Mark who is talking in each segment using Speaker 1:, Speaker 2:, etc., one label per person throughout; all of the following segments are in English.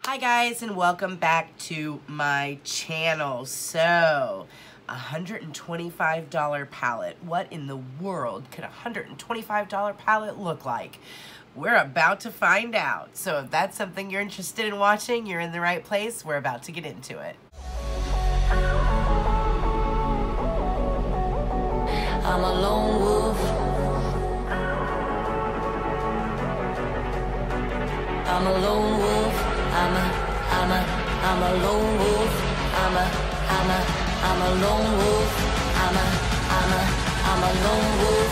Speaker 1: Hi guys, and welcome back to my channel. So, $125 palette. What in the world could a $125 palette look like? We're about to find out. So if that's something you're interested in watching, you're in the right place. We're about to get into it.
Speaker 2: I'm a lone wolf. I'm a lone wolf. I'm a lone wolf. I'm a lone wolf. I'm a lone wolf.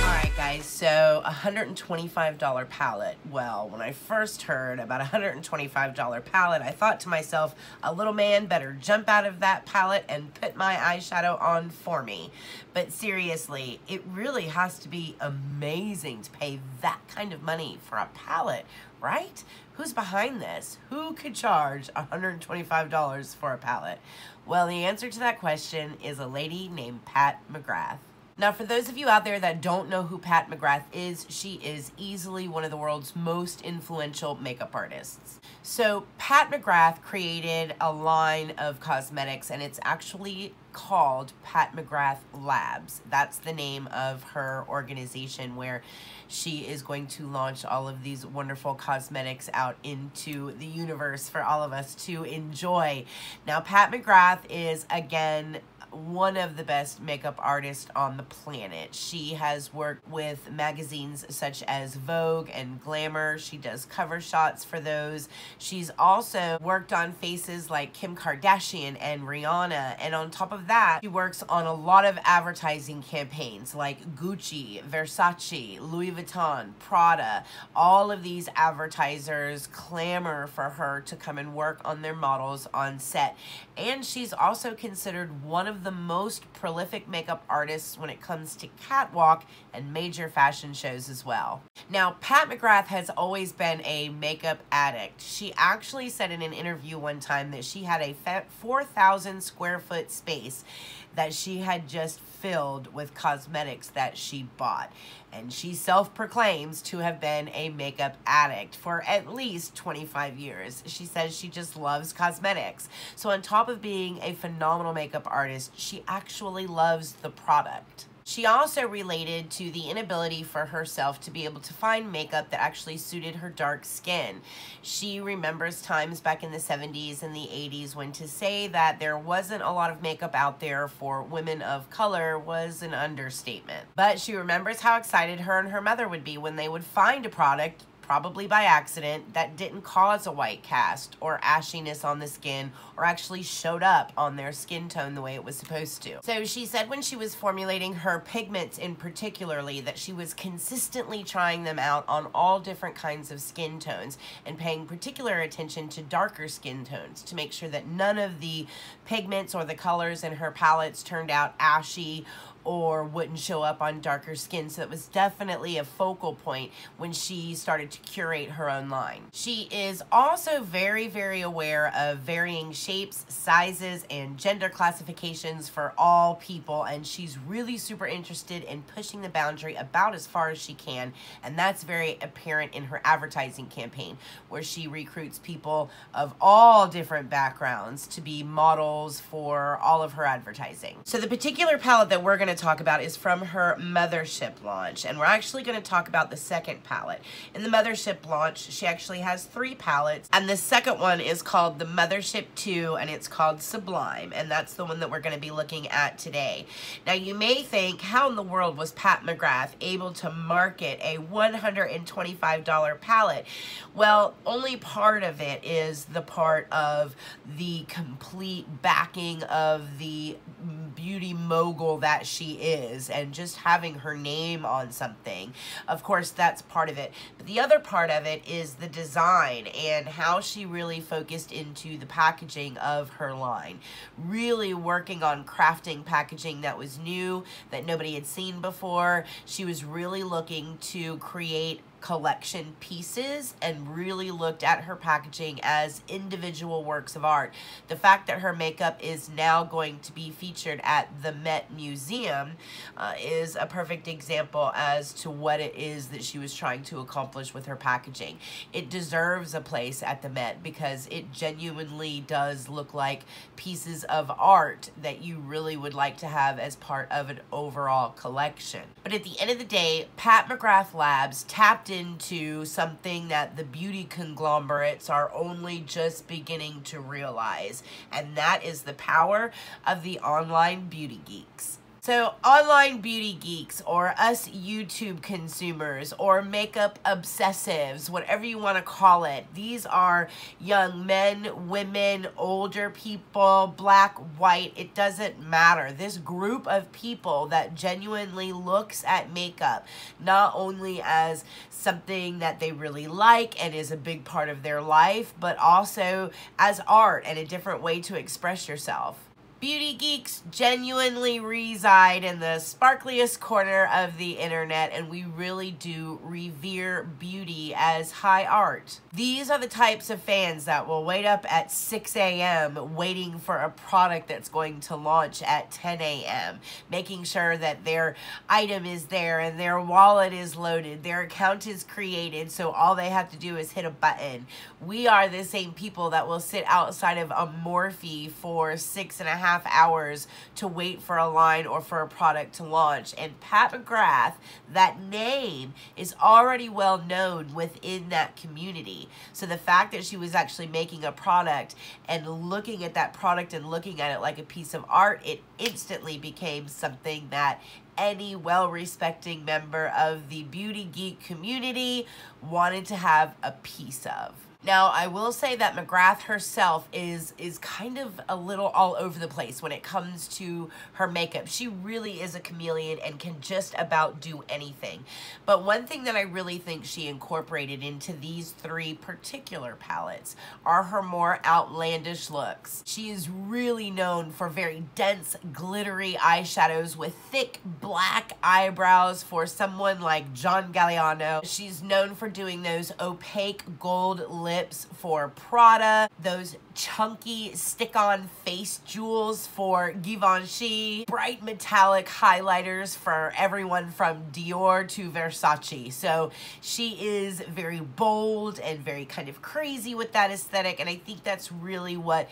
Speaker 1: Alright guys, so $125 palette. Well, when I first heard about $125 palette, I thought to myself, a little man better jump out of that palette and put my eyeshadow on for me. But seriously, it really has to be amazing to pay that kind of money for a palette, right? Who's behind this? Who could charge $125 for a palette? Well, the answer to that question is a lady named Pat McGrath. Now, for those of you out there that don't know who Pat McGrath is, she is easily one of the world's most influential makeup artists. So, Pat McGrath created a line of cosmetics, and it's actually called Pat McGrath Labs. That's the name of her organization, where she is going to launch all of these wonderful cosmetics out into the universe for all of us to enjoy. Now, Pat McGrath is, again, one of the best makeup artists on the planet. She has worked with magazines such as Vogue and Glamour. She does cover shots for those. She's also worked on faces like Kim Kardashian and Rihanna. And on top of that, she works on a lot of advertising campaigns like Gucci, Versace, Louis Vuitton, Prada. All of these advertisers clamor for her to come and work on their models on set. And she's also considered one of the most prolific makeup artists when it comes to catwalk and major fashion shows as well. Now, Pat McGrath has always been a makeup addict. She actually said in an interview one time that she had a 4,000 square foot space that she had just filled with cosmetics that she bought. And she self-proclaims to have been a makeup addict for at least 25 years. She says she just loves cosmetics. So on top of being a phenomenal makeup artist, she actually loves the product. She also related to the inability for herself to be able to find makeup that actually suited her dark skin. She remembers times back in the 70s and the 80s when to say that there wasn't a lot of makeup out there for women of color was an understatement. But she remembers how excited her and her mother would be when they would find a product, probably by accident, that didn't cause a white cast or ashiness on the skin or actually showed up on their skin tone the way it was supposed to. So she said when she was formulating her pigments in particularly that she was consistently trying them out on all different kinds of skin tones and paying particular attention to darker skin tones to make sure that none of the pigments or the colors in her palettes turned out ashy or wouldn't show up on darker skin. So it was definitely a focal point when she started to curate her own line. She is also very, very aware of varying shapes, sizes, and gender classifications for all people, and she's really super interested in pushing the boundary about as far as she can, and that's very apparent in her advertising campaign, where she recruits people of all different backgrounds to be models for all of her advertising. So the particular palette that we're going to talk about is from her Mothership launch, and we're actually going to talk about the second palette. In the Mothership launch, she actually has 3 palettes, and the second one is called the Mothership 2, and it's called Sublime, and that's the one that we're going to be looking at today. Now, you may think, how in the world was Pat McGrath able to market a $125 palette? Well, only part of it is the part of the complete backing of the beauty mogul that she is, and just having her name on something. Of course, that's part of it. But the other part of it is the design and how she really focused into the packaging of her line. Really working on crafting packaging that was new, that nobody had seen before. She was really looking to create collection pieces and really looked at her packaging as individual works of art. The fact that her makeup is now going to be featured at the Met Museum is a perfect example as to what it is that she was trying to accomplish with her packaging. It deserves a place at the Met because it genuinely does look like pieces of art that you really would like to have as part of an overall collection. But at the end of the day, Pat McGrath Labs tapped into something that the beauty conglomerates are only just beginning to realize, and that is the power of the online beauty geeks. So online beauty geeks, or us YouTube consumers, or makeup obsessives, whatever you want to call it, these are young men, women, older people, black, white, it doesn't matter. This group of people that genuinely looks at makeup not only as something that they really like and is a big part of their life, but also as art and a different way to express yourself. Beauty geeks genuinely reside in the sparkliest corner of the internet, and we really do revere beauty as high art. These are the types of fans that will wait up at 6 a.m. waiting for a product that's going to launch at 10 a.m., making sure that their item is there and their wallet is loaded, their account is created, so all they have to do is hit a button. We are the same people that will sit outside of a Morphe for 6.5 hours to wait for a line or for a product to launch. And Pat McGrath, that name is already well known within that community. So the fact that she was actually making a product and looking at that product and looking at it like a piece of art, it instantly became something that any well-respecting member of the beauty geek community wanted to have a piece of. Now, I will say that McGrath herself is kind of a little all over the place when it comes to her makeup. She really is a chameleon and can just about do anything. But one thing that I really think she incorporated into these three particular palettes are her more outlandish looks. She is really known for very dense, glittery eyeshadows with thick black eyebrows for someone like John Galliano. She's known for doing those opaque gold lips for Prada, those chunky stick-on face jewels for Givenchy, bright metallic highlighters for everyone from Dior to Versace. So she is very bold and very kind of crazy with that aesthetic, and I think that's really what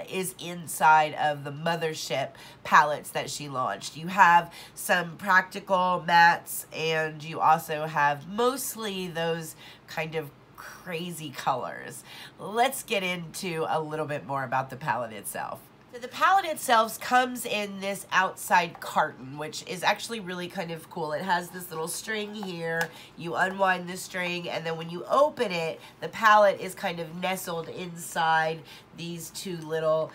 Speaker 1: is inside of the Mothership palettes that she launched. You have some practical mattes, and you also have mostly those kind of crazy colors. Let's get into a little bit more about the palette itself. So the palette itself comes in this outside carton, which is actually really kind of cool. It has this little string here. You unwind the string, and then when you open it, the palette is kind of nestled inside these two little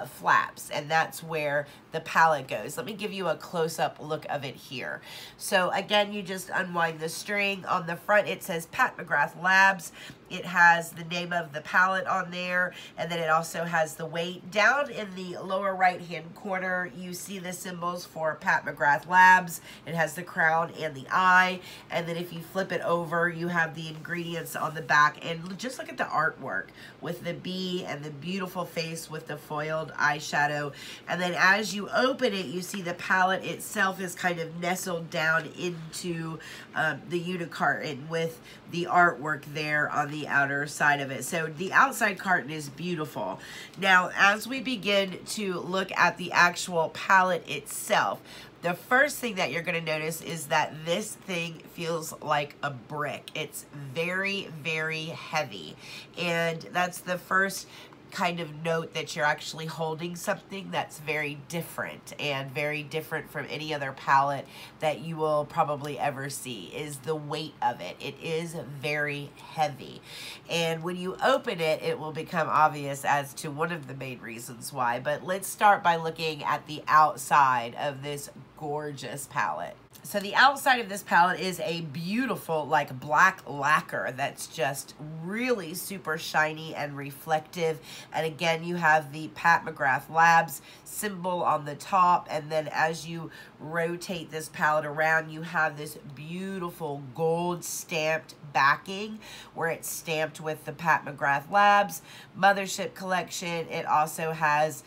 Speaker 1: flaps, and that's where the palette goes. Let me give you a close-up look of it here. So again, you just unwind the string. On the front, it says Pat McGrath Labs. It has the name of the palette on there, and then it also has the weight. Down in the lower right-hand corner, you see the symbols for Pat McGrath Labs. It has the crown and the eye, and then if you flip it over, you have the ingredients on the back, and just look at the artwork with the bee and the beautiful face with the foiled eyeshadow. And then as you open it, you see the palette itself is kind of nestled down into the unicarton with the artwork there on the outer side of it. So the outside carton is beautiful. Now, as we begin to look at the actual palette itself, the first thing that you're going to notice is that this thing feels like a brick. It's very, very heavy. And that's the first kind of note that you're actually holding something that's very different, and very different from any other palette that you will probably ever see, is the weight of it. It is very heavy, and when you open it, it will become obvious as to one of the main reasons why. But let's start by looking at the outside of this gorgeous palette. So the outside of this palette is a beautiful like black lacquer that's just really super shiny and reflective. And again, you have the Pat McGrath Labs symbol on the top, and then as you rotate this palette around, you have this beautiful gold stamped backing where it's stamped with the Pat McGrath Labs Mothership collection. It also has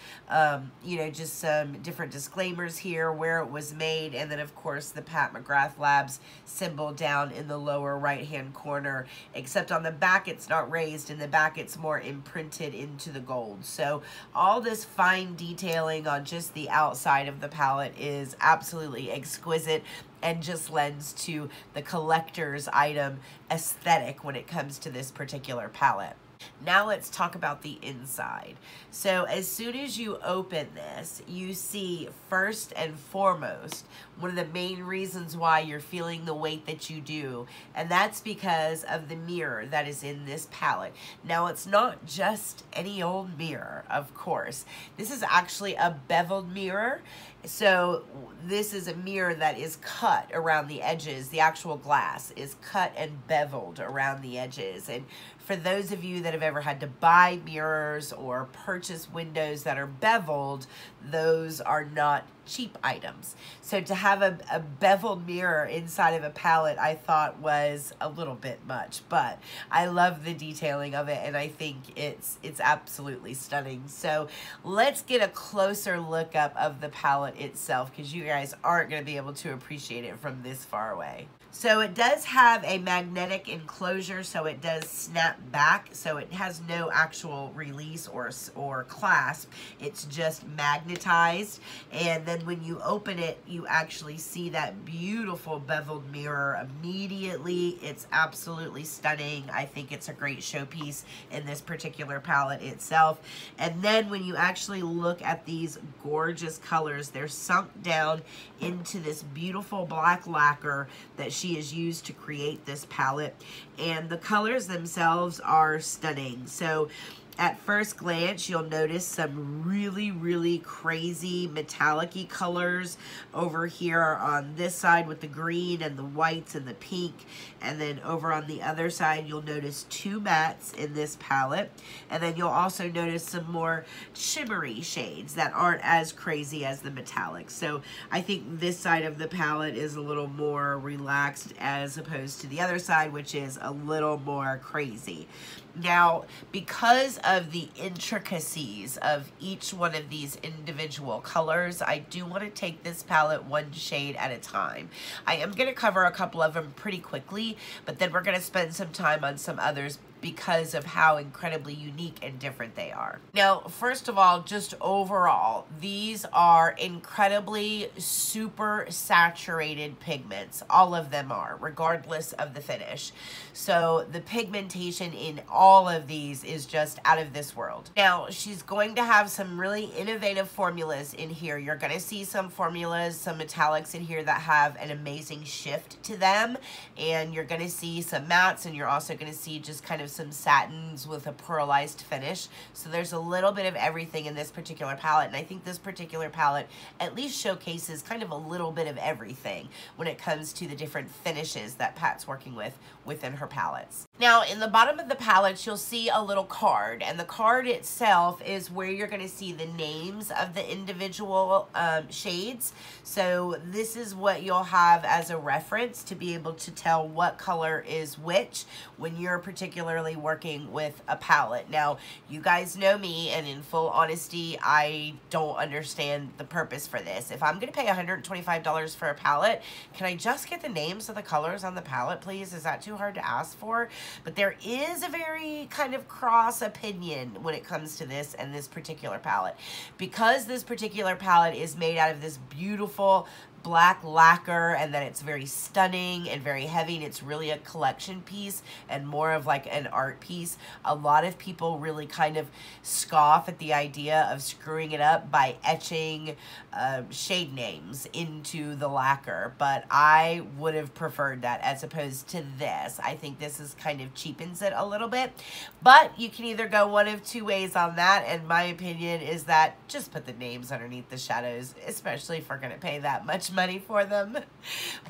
Speaker 1: you know, just some different disclaimers here, where it was made, and then of course the Pat McGrath Labs symbol down in the lower right hand corner, except on the back it's not raised. In the back it's more imprinted into the gold. So all this fine detailing on just the outside of the palette is absolutely exquisite and just lends to the collector's item aesthetic when it comes to this particular palette. Now let's talk about the inside. So as soon as you open this, you see first and foremost one of the main reasons why you're feeling the weight that you do, and that's because of the mirror that is in this palette. Now it's not just any old mirror, of course. This is actually a beveled mirror. So this is a mirror that is cut around the edges. The actual glass is cut and beveled around the edges. And for those of you that have ever had to buy mirrors or purchase windows that are beveled, those are not cheap items. So to have a beveled mirror inside of a palette, I thought was a little bit much, but I love the detailing of it, and I think it's absolutely stunning. So let's get a closer look up of the palette itself, because you guys aren't going to be able to appreciate it from this far away. So it does have a magnetic enclosure, so it does snap back, so it has no actual release or clasp. It's just magnetized, and then when you open it, you actually see that beautiful beveled mirror immediately. It's absolutely stunning. I think it's a great showpiece in this particular palette itself. And then when you actually look at these gorgeous colors, they're sunk down into this beautiful black lacquer that she has used to create this palette, and the colors themselves are stunning. So at first glance, you'll notice some really crazy metallic-y colors over here on this side with the green and the whites and the pink. And then over on the other side, you'll notice two mattes in this palette. And then you'll also notice some more shimmery shades that aren't as crazy as the metallics. So I think this side of the palette is a little more relaxed as opposed to the other side, which is a little more crazy. Now, because of the intricacies of each one of these individual colors, I do want to take this palette one shade at a time. I am going to cover a couple of them pretty quickly, but then we're going to spend some time on some others because of how incredibly unique and different they are. Now, first of all, just overall, these are incredibly super saturated pigments. All of them are, regardless of the finish. So the pigmentation in all of these is just out of this world. Now, she's going to have some really innovative formulas in here. You're going to see some formulas, some metallics in here that have an amazing shift to them. And you're going to see some mattes, and you're also going to see just kind of some satins with a pearlized finish. So there's a little bit of everything in this particular palette, and I think this particular palette at least showcases kind of a little bit of everything when it comes to the different finishes that Pat's working with within her palettes. Now, in the bottom of the palette, you'll see a little card, and the card itself is where you're going to see the names of the individual shades. So this is what you'll have as a reference to be able to tell what color is which when you're particularly working with a palette. Now, you guys know me, and in full honesty, I don't understand the purpose for this. If I'm going to pay $125 for a palette, can I just get the names of the colors on the palette, please? Is that too hard to ask for? But there is a very kind of cross opinion when it comes to this and this particular palette. Because this particular palette is made out of this beautiful black lacquer, and then it's very stunning and very heavy, and it's really a collection piece and more of like an art piece. A lot of people really kind of scoff at the idea of screwing it up by etching shade names into the lacquer, but I would have preferred that as opposed to this. I think this is kind of cheapens it a little bit, but you can either go one of two ways on that, and my opinion is that just put the names underneath the shadows, especially if we're going to pay that much money for them.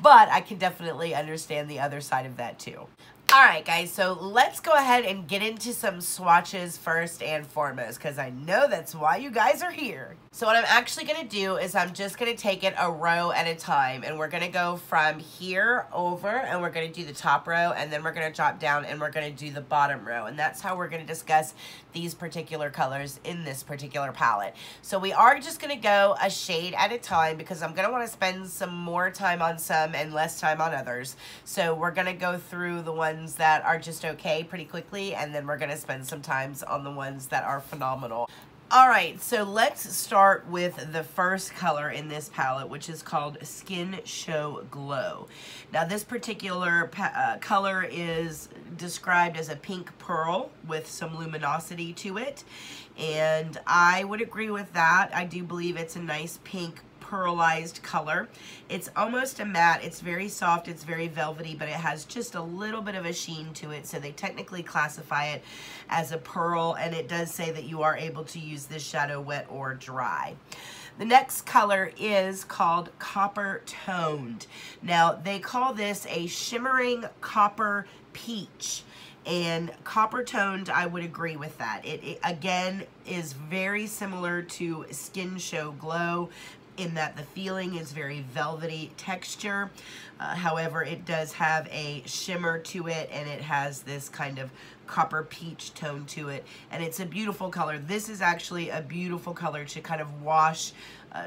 Speaker 1: But I can definitely understand the other side of that too. Alright guys, so let's go ahead and get into some swatches first and foremost, because I know that's why you guys are here. So what I'm actually going to do is I'm just going to take it a row at a time, and we're going to go from here over, and we're going to do the top row, and then we're going to drop down and we're going to do the bottom row, and that's how we're going to discuss these particular colors in this particular palette. So we are just going to go a shade at a time, because I'm going to want to spend some more time on some and less time on others. So we're going to go through the ones that are just okay pretty quickly, and then we're going to spend some time on the ones that are phenomenal. Alright, so let's start with the first color in this palette, which is called Skin Show Glow. Now this particular color is described as a pink pearl with some luminosity to it, and I would agree with that. I do believe it's a nice pink pearlized color. It's almost a matte. It's very soft. It's very velvety, but it has just a little bit of a sheen to it. So they technically classify it as a pearl, and it does say that you are able to use this shadow wet or dry. The next color is called Copper Toned. Now they call this a shimmering copper peach. And copper toned, I would agree with that. It again is very similar to Skin Show Glow, in that the feeling is very velvety texture. However, it does have a shimmer to it, and it has this kind of copper peach tone to it, and it's a beautiful color. This is actually a beautiful color to kind of wash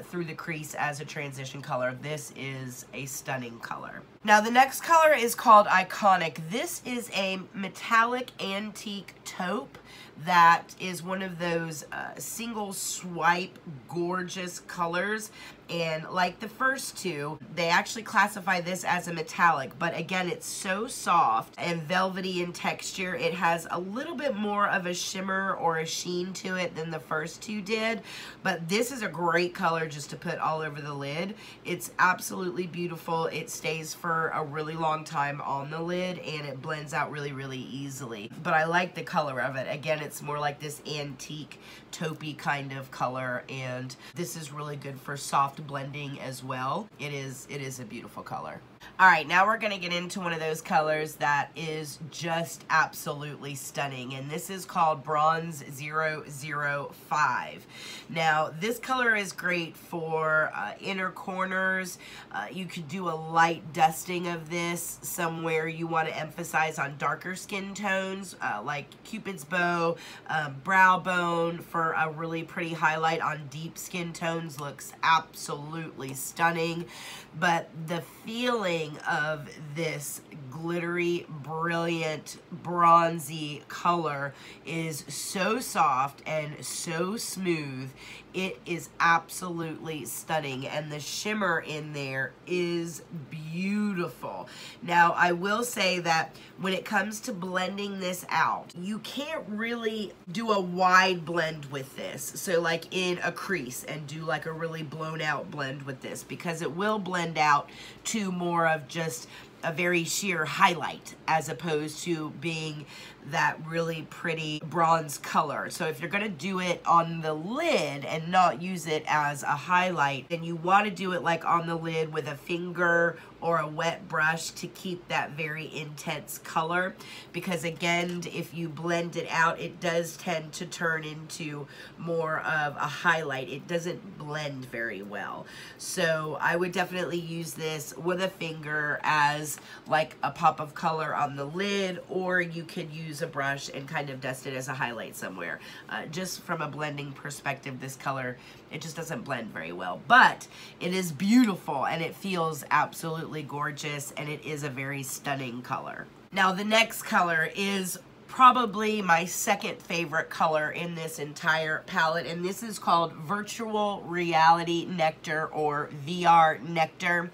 Speaker 1: through the crease as a transition color. This is a stunning color. Now the next color is called Iconic. This is a metallic antique taupe that is one of those single swipe gorgeous colors, and like the first two, they actually classify this as a metallic, but again, it's so soft and velvety in texture. It has a little bit more of a shimmer or a sheen to it than the first two did, but this is a great color just to put all over the lid. It's absolutely beautiful. It stays for a really long time on the lid, and it blends out really, really easily. But I like the color of it. Again, it's more like this antique taupey kind of color, and this is really good for soft blending as well. It is a beautiful color. Alright, now we're going to get into one of those colors that is just absolutely stunning, and this is called Bronze 005. Now, this color is great for inner corners. You could do a light dusting of this somewhere you want to emphasize on darker skin tones, like Cupid's bow, brow bone, for a really pretty highlight on deep skin tones. Looks absolutely stunning. But the feeling of this glittery, brilliant, bronzy color is so soft and so smooth. It is absolutely stunning, and the shimmer in there is beautiful. Now, I will say that when it comes to blending this out, you can't really do a wide blend with this. So like in a crease, and do like a really blown out blend with this, because it will blend out to more of just a very sheer highlight as opposed to being that really pretty bronze color. So if you're going to do it on the lid and not use it as a highlight, then you want to do it like on the lid with a finger or a wet brush to keep that very intense color, because again, if you blend it out, it does tend to turn into more of a highlight. It doesn't blend very well. So I would definitely use this with a finger as like a pop of color on the lid, or you could use a brush and kind of dust it as a highlight somewhere. Just from a blending perspective, this color, it just doesn't blend very well, but it is beautiful and it feels absolutely gorgeous, and it is a very stunning color. Now the next color is probably my second favorite color in this entire palette, and this is called Virtual Reality Nectar, or VR Nectar.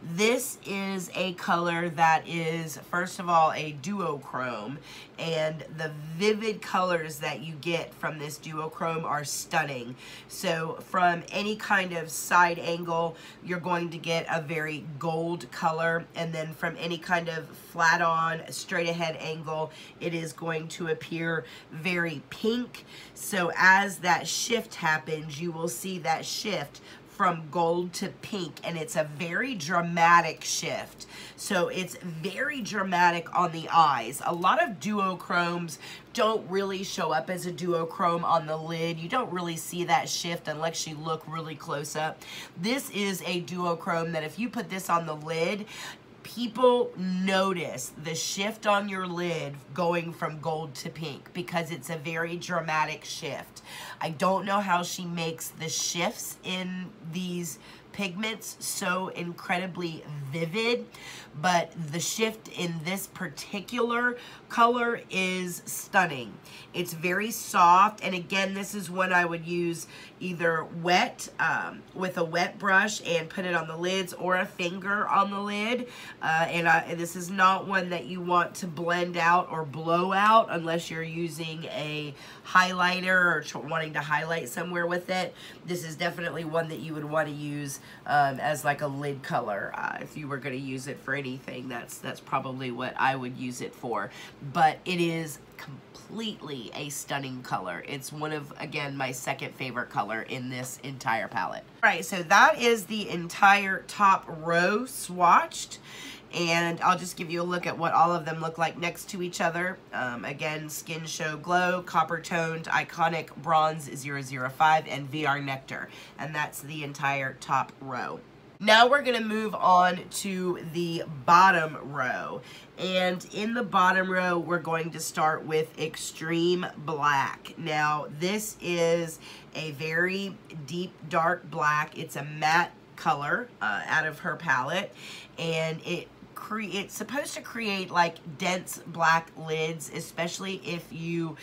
Speaker 1: This is a color that is, first of all, a duochrome, and the vivid colors that you get from this duochrome are stunning. So from any kind of side angle, you're going to get a very gold color, and then from any kind of flat on, straight ahead angle, it is going to appear very pink. So as that shift happens, you will see that shift from gold to pink, and it's a very dramatic shift. So it's very dramatic on the eyes. A lot of duochromes don't really show up as a duochrome on the lid. You don't really see that shift unless you look really close up. This is a duochrome that if you put this on the lid, people notice the shift on your lid going from gold to pink because it's a very dramatic shift. I don't know how she makes the shifts in these pigments so incredibly vivid, but the shift in this particular color is stunning. It's very soft, and again, this is one I would use either wet with a wet brush and put it on the lids, or a finger on the lid. And this is not one that you want to blend out or blow out unless you're using a highlighter or wanting to highlight somewhere with it. This is definitely one that you would want to use as like a lid color. If you were going to use it for anything, that's probably what I would use it for. But it is completely a stunning color. It's one of, again, my second favorite color in this entire palette. All right, so that is the entire top row swatched. And I'll just give you a look at what all of them look like next to each other. Again, Skin Show Glow, Copper Toned, Iconic, Bronze 005, and VR Nectar. And that's the entire top row. Now we're going to move on to the bottom row. And in the bottom row, we're going to start with Extreme Black. Now, this is a very deep, dark black. It's a matte color out of her palette. And it's supposed to create like dense black lids, especially if you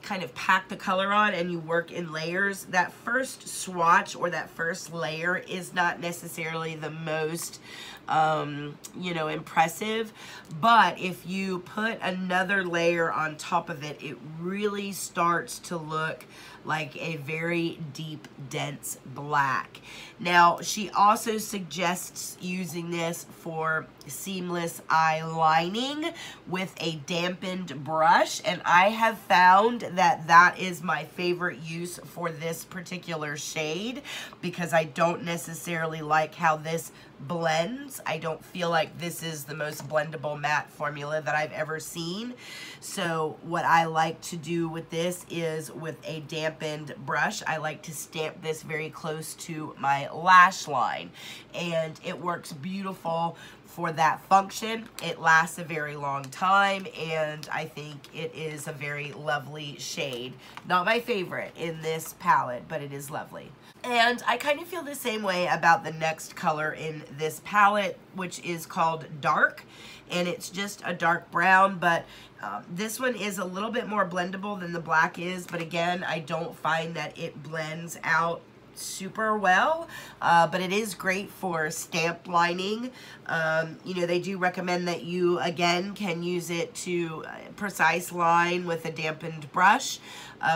Speaker 1: kind of pack the color on and you work in layers. That first swatch or that first layer is not necessarily the most you know, impressive, but if you put another layer on top of it, it really starts to look like a very deep, dense black. Now, she also suggests using this for seamless eye lining with a dampened brush, and I have found that that is my favorite use for this particular shade because I don't necessarily like how this blends. I don't feel like this is the most blendable matte formula that I've ever seen. So what I like to do with this is with a dampened brush, I like to stamp this very close to my lash line, and it works beautiful for that function. It lasts a very long time, and I think it is a very lovely shade. Not my favorite in this palette, but it is lovely. And I kind of feel the same way about the next color in this palette, which is called Dark, and it's just a dark brown, but this one is a little bit more blendable than the black is, but again, I don't find that it blends out super well, but it is great for stamp lining. You know, they do recommend that you, again, can use it to precise line with a dampened brush,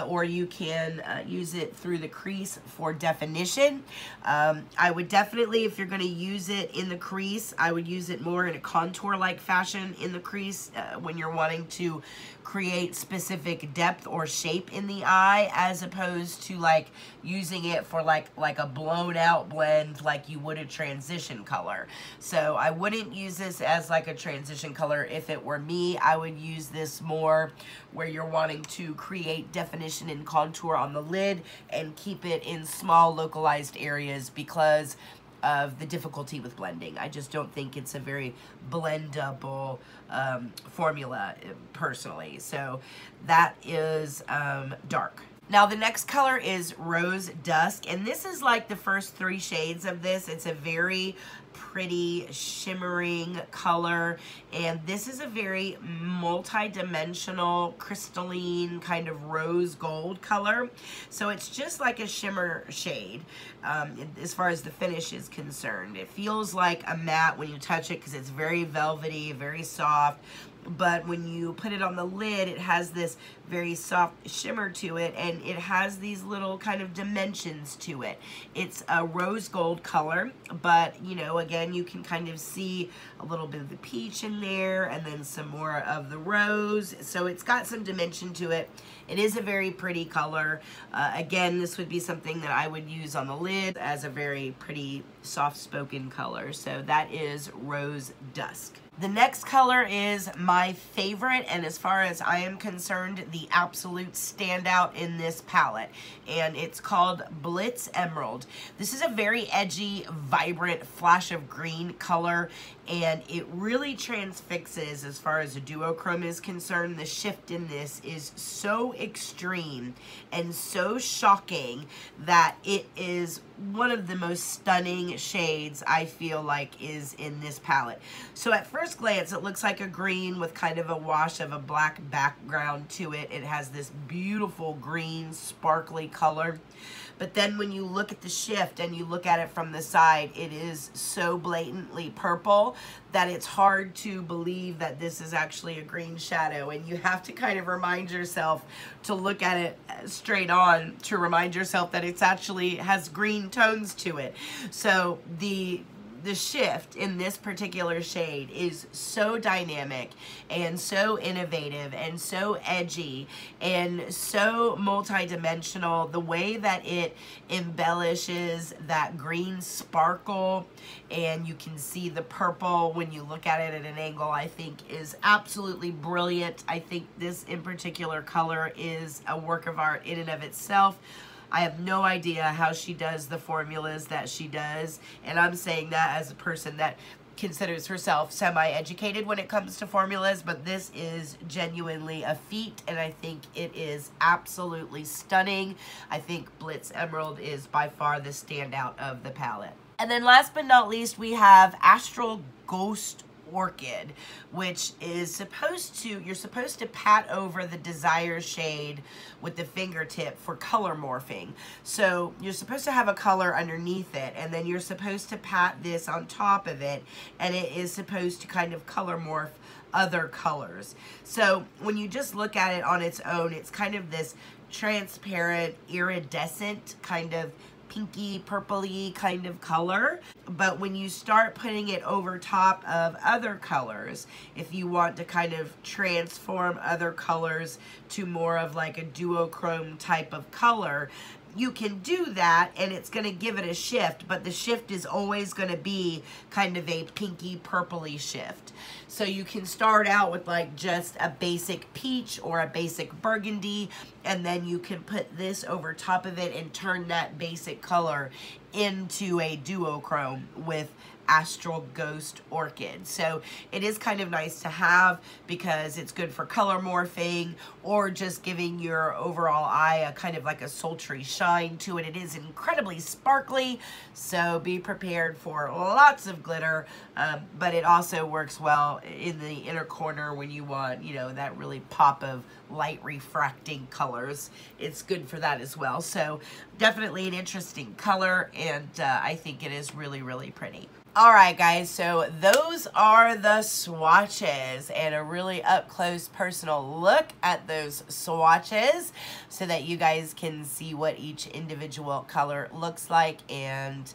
Speaker 1: or you can use it through the crease for definition. I would definitely, if you're going to use it in the crease, I would use it more in a contour-like fashion in the crease when you're wanting to create specific depth or shape in the eye, as opposed to like using it for like a blown out blend like you would a transition color. So I wouldn't use this as like a transition color. If it were me, I would use this more where you're wanting to create definition and contour on the lid and keep it in small localized areas because of the difficulty with blending. I just don't think it's a very blendable formula personally. So that is Dark. Now the next color is Rose Dusk, and this is like the first 3 shades of this. It's a very pretty shimmering color, and this is a very multi-dimensional crystalline kind of rose gold color. So it's just like a shimmer shade as far as the finish is concerned. It feels like a matte when you touch it because it's very velvety, very soft. but when you put it on the lid, it has this very soft shimmer to it, and it has these little kind of dimensions to it. It's a rose gold color, but you know, again, you can kind of see a little bit of the peach in there and then some more of the rose. So it's got some dimension to it. It is a very pretty color. Again, this would be something that I would use on the lid as a very pretty soft-spoken color. So that is Rose Dusk. The next color is my favorite, and as far as I am concerned, the absolute standout in this palette, and it's called Blitz Emerald. This is a very edgy, vibrant flash of green color, and it really transfixes as far as a duochrome is concerned. The shift in this is so extreme and so shocking that it is one of the most stunning shades I feel like is in this palette. So at first glance, it looks like a green with kind of a wash of a black background to it. It has this beautiful green sparkly color. But then when you look at the shift and you look at it from the side, it is so blatantly purple that it's hard to believe that this is actually a green shadow. And you have to kind of remind yourself to look at it straight on to remind yourself that it's actually has green tones to it. So the shift in this particular shade is so dynamic and so innovative and so edgy and so multi-dimensional. The way that it embellishes that green sparkle, and you can see the purple when you look at it at an angle, I think is absolutely brilliant. I think this in particular color is a work of art in and of itself. I have no idea how she does the formulas that she does, and I'm saying that as a person that considers herself semi-educated when it comes to formulas, but this is genuinely a feat, and I think it is absolutely stunning. I think Blitz Emerald is by far the standout of the palette. And then last but not least, we have Astral Ghost Orchid, which is you're supposed to pat over the desire shade with the fingertip for color morphing. So you're supposed to have a color underneath it, and then you're supposed to pat this on top of it, and it is supposed to kind of color morph other colors. So when you just look at it on its own, it's kind of this transparent, iridescent kind of pinky purpley kind of color. But when you start putting it over top of other colors, if you want to kind of transform other colors to more of like a duochrome type of color, you can do that, and it's going to give it a shift, but the shift is always going to be kind of a pinky purpley shift. So you can start out with like just a basic peach or a basic burgundy, and then you can put this over top of it and turn that basic color into a duochrome with Astral Ghost Orchid. So it is kind of nice to have because it's good for color morphing or just giving your overall eye a kind of like a sultry shine to it. It is incredibly sparkly, so be prepared for lots of glitter, but it also works well in the inner corner when you want, you know, that really pop of light refracting colors. It's good for that as well. So definitely an interesting color, and I think it is really, really pretty. All right, guys, so those are the swatches and a really up-close personal look at those swatches so that you guys can see what each individual color looks like. And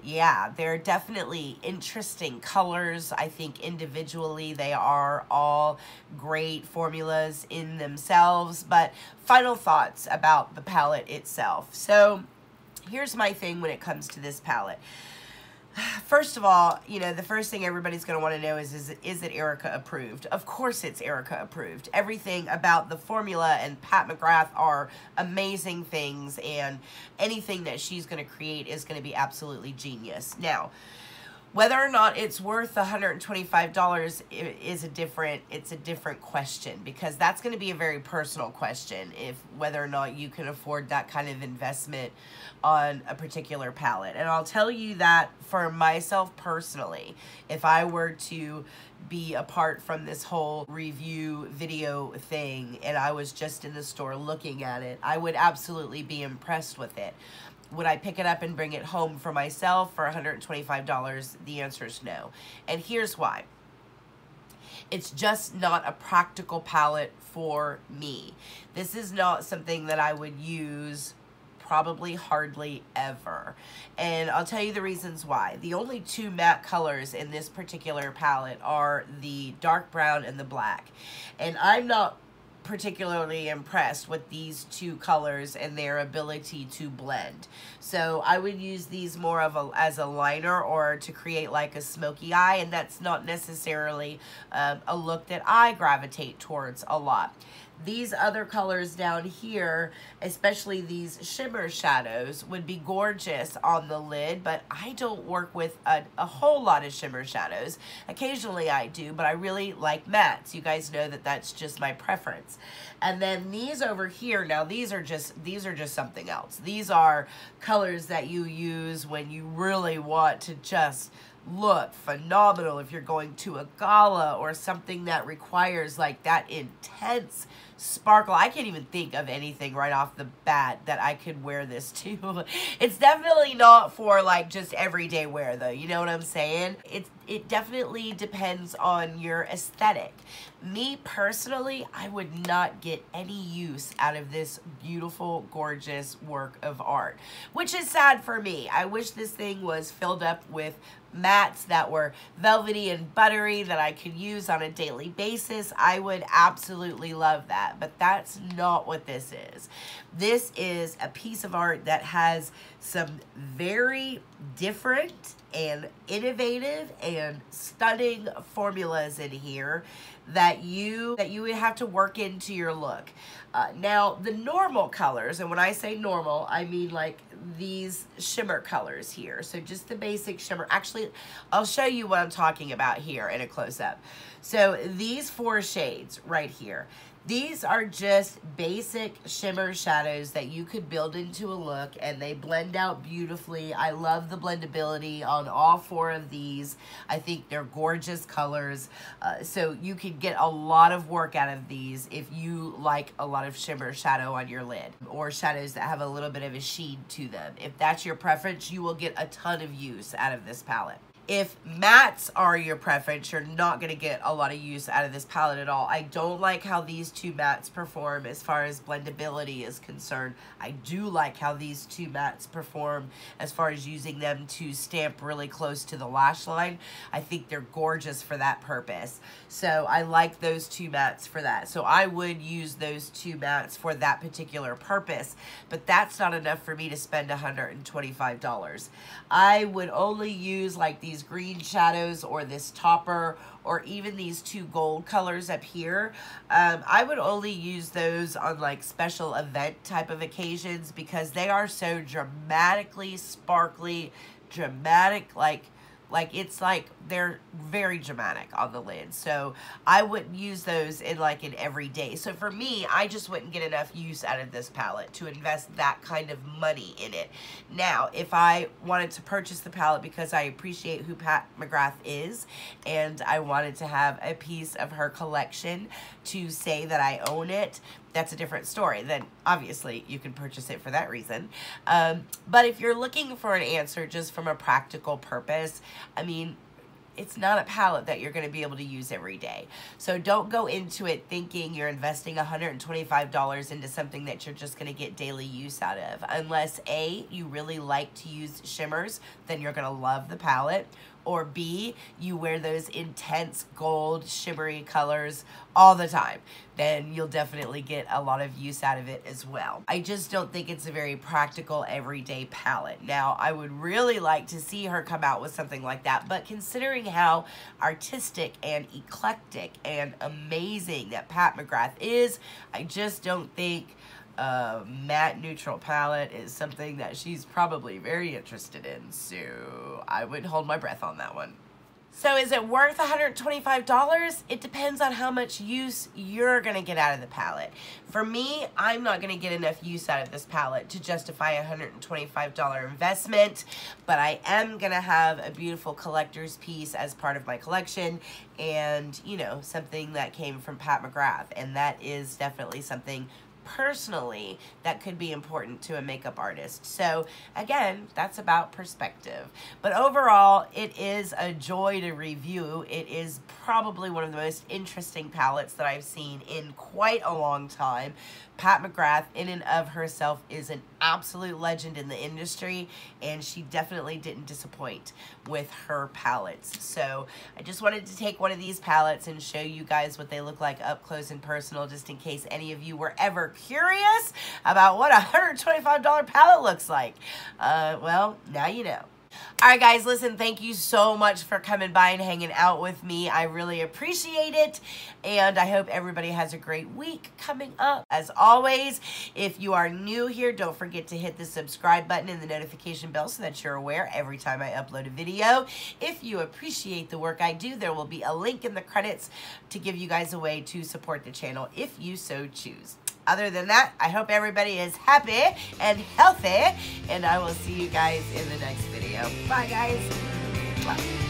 Speaker 1: yeah, they're definitely interesting colors. I think individually they are all great formulas in themselves. But final thoughts about the palette itself. So here's my thing when it comes to this palette. First of all, you know, the first thing everybody's going to want to know is it Erika approved? Of course it's Erika approved. Everything about the formula and Pat McGrath are amazing things, and anything that she's going to create is going to be absolutely genius. Now, whether or not it's worth $125 is a different question, because that's going to be a very personal question, if whether or not you can afford that kind of investment on a particular palette. And I'll tell you that for myself personally, if I were to be apart from this whole review video thing and I was just in the store looking at it, I would absolutely be impressed with it. Would I pick it up and bring it home for myself for $125? The answer is no. And here's why. It's just not a practical palette for me. This is not something that I would use probably hardly ever. And I'll tell you the reasons why. The only two matte colors in this particular palette are the dark brown and the black. And I'm not particularly impressed with these two colors and their ability to blend. So I would use these more of as a liner or to create like a smoky eye, and that's not necessarily a look that I gravitate towards a lot. These other colors down here, especially these shimmer shadows, would be gorgeous on the lid, but I don't work with a whole lot of shimmer shadows. Occasionally I do, but I really like mattes. You guys know that that's just my preference. And then these over here, now these are just something else. These are colors that you use when you really want to just look phenomenal if you're going to a gala or something that requires like that intense sparkle. I can't even think of anything right off the bat that I could wear this to. It's definitely not for like just everyday wear though, you know what I'm saying? It definitely depends on your aesthetic. Me personally, I would not get any use out of this beautiful, gorgeous work of art, which is sad for me. I wish this thing was filled up with mattes that were velvety and buttery that I could use on a daily basis. I would absolutely love that, but that's not what this is. This is a piece of art that has some very different and innovative and stunning formulas in here that you would have to work into your look. Now, the normal colors, and when I say normal, I mean like these shimmer colors here. So just the basic shimmer. Actually, I'll show you what I'm talking about here in a close-up. So these 4 shades right here, these are just basic shimmer shadows that you could build into a look, and they blend out beautifully. I love the blendability on all 4 of these. I think they're gorgeous colors. So you could get a lot of work out of these if you like a lot of shimmer shadow on your lid, or shadows that have a little bit of a sheen to them. If that's your preference, you will get a ton of use out of this palette. If mattes are your preference, you're not going to get a lot of use out of this palette at all. I don't like how these two mattes perform as far as blendability is concerned. I do like how these two mattes perform as far as using them to stamp really close to the lash line. I think they're gorgeous for that purpose. So I like those two mattes for that. So I would use those two mattes for that particular purpose, but that's not enough for me to spend $125. I would only use like these green shadows or this topper or even these 2 gold colors up here. I would only use those on like special event type of occasions because they are so dramatically sparkly, dramatic, like it's like they're very dramatic on the lid. So I wouldn't use those in like an everyday. So for me, I just wouldn't get enough use out of this palette to invest that kind of money in it. Now, if I wanted to purchase the palette because I appreciate who Pat McGrath is and I wanted to have a piece of her collection to say that I own it, that's a different story. Then obviously you can purchase it for that reason. But if you're looking for an answer just from a practical purpose, I mean, it's not a palette that you're going to be able to use every day. So don't go into it thinking you're investing $125 into something that you're just going to get daily use out of. Unless A, you really like to use shimmers, then you're going to love the palette. Or B, you wear those intense gold shimmery colors all the time, then you'll definitely get a lot of use out of it as well. I just don't think it's a very practical everyday palette. Now, I would really like to see her come out with something like that, but considering how artistic and eclectic and amazing that Pat McGrath is, I just don't think matte neutral palette is something that she's probably very interested in, so I would hold my breath on that one. So is it worth $125? It depends on how much use you're going to get out of the palette. For me, I'm not going to get enough use out of this palette to justify a $125 investment, but I am going to have a beautiful collector's piece as part of my collection and, you know, something that came from Pat McGrath, and that is definitely something personally that could be important to a makeup artist. So again, that's about perspective. But overall, it is a joy to review. It is probably one of the most interesting palettes that I've seen in quite a long time. Pat McGrath, in and of herself, is an absolute legend in the industry, and she definitely didn't disappoint with her palettes. So I just wanted to take one of these palettes and show you guys what they look like up close and personal, just in case any of you were ever curious about what a $125 palette looks like. Well, now you know. Alright guys, listen, thank you so much for coming by and hanging out with me. I really appreciate it, and I hope everybody has a great week coming up. As always, if you are new here, don't forget to hit the subscribe button and the notification bell so that you're aware every time I upload a video. If you appreciate the work I do, there will be a link in the credits to give you guys a way to support the channel if you so choose. Other than that, I hope everybody is happy and healthy, and I will see you guys in the next video. Bye, guys. Bye.